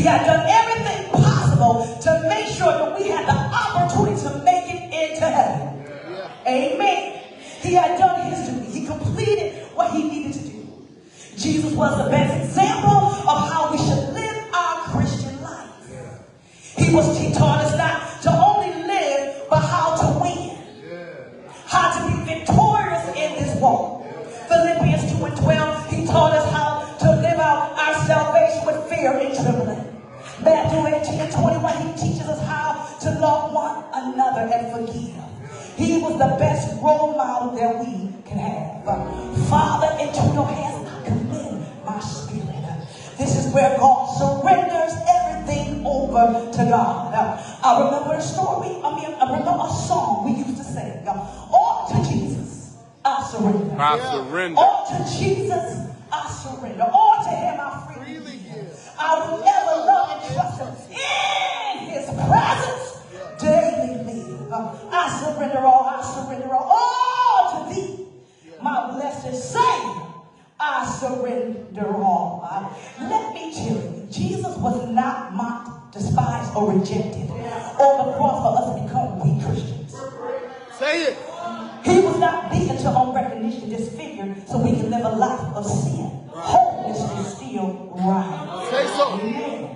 had done everything possible to make sure that we had the opportunity to make it into heaven. Amen. He had done his duty. He completed what he needed to do. Jesus was the best example of how we should live our Christian life. He taught us not to only live, but how to win. How to be victorious in this walk. Philippians 2:12, he taught us how to live out our salvation with fear and trembling. Matthew 18:21, he teaches us how to love one another and forgive. He was the best role model that we can have. Father, into your hands I commend my spirit. This is where God surrenders everything over to God. I remember a story, I remember a song we used to sing. All to Jesus, I surrender. I surrender. All to Jesus, I surrender. All to him I freely give. I will ever love and trust him in his presence daily live. I surrender all, I surrender all to thee, my blessed Savior. I surrender all. Let me tell you, Jesus was not mocked, despised, or rejected on the cross for us to become weak Christians. Say it. He was not beaten to own recognition, disfigured, so we can live a life of sin. Holiness is still right. Say so. Amen.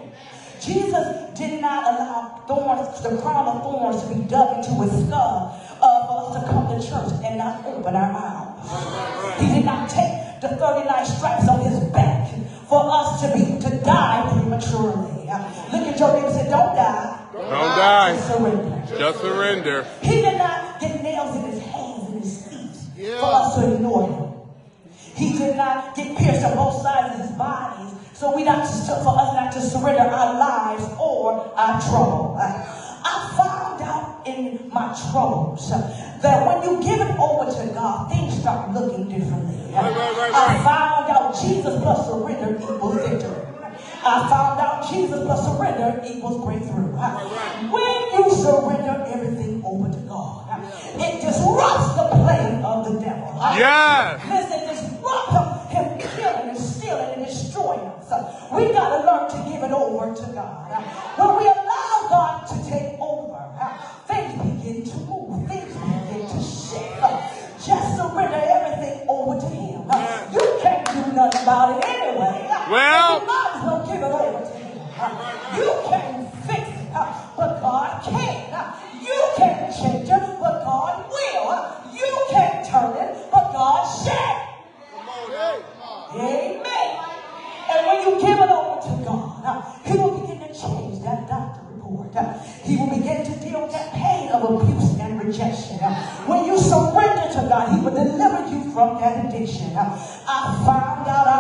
Jesus did not allow the crown of thorns to be dug into his skull for us to come to church and not open our mouths. He did not take the 39 stripes on his back for us to die prematurely. Look at your neighbor and say, don't die. Don't die. Just surrender. Just surrender. He did not get nails in his hands and his feet for us to ignore him. He did not get pierced on both sides of his bodies for us not to surrender our lives or our trouble. I found out in my troubles that when you give it over to God, things start looking differently. I found out Jesus plus surrender equals victory. I found out Jesus plus surrender equals breakthrough. When you surrender everything over to God, it disrupts the plan of the devil. Yes. Listen, it disrupts him killing and stealing and destroying us. We got to learn to give it over to God. When we allow God to take over, things begin to move. Things begin to shake. Just surrender everything over to him. You can't do nothing about it anyway. Well, you might as well give it over to him. You can't fix it, but God can. You can't change it, but God will. You can't turn it, but God shall. Amen. And when you give it over to God, he will begin to change that doctor report. He will begin to deal with that pain of abuse and rejection. When you surrender to God, he will deliver you from that addiction. I found out.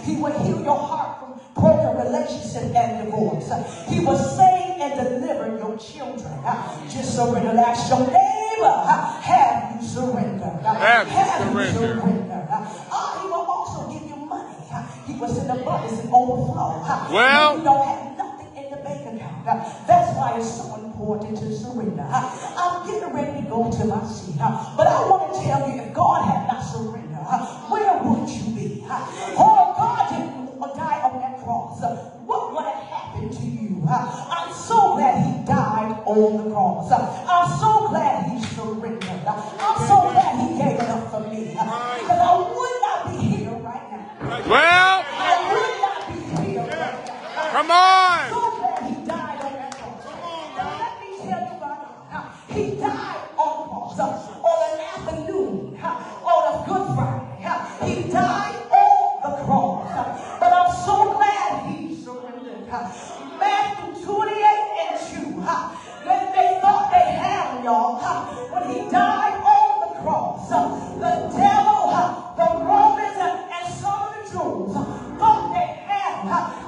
He will heal your heart from broken relationship and divorce. He will save and deliver your children. Just surrender. Ask your neighbor, have you surrendered? Have you surrendered? He will also give you money. He will send abundance and overflow. Well, you don't have nothing in the bank account. That's why it's so important to surrender. I'm getting ready to go to my seat. But I want to tell you, if God had not surrendered, where would you be? Oh, God didn't die on that cross. What would have happened to you? I'm so glad he died on the cross. I'm so glad he surrendered. I'm so glad he gave it up for me. Because I would not be here right now. Well, I would not be here right now. come on. I'm so glad he died on that cross. Now let me tell you about it. He died on the cross on an afternoon on a Good Friday. He died on the cross. But I'm so glad he surrendered. Matthew 28:2. They thought they had him, y'all. When he died on the cross, the devil, the Romans, and some of the Jews thought they had him.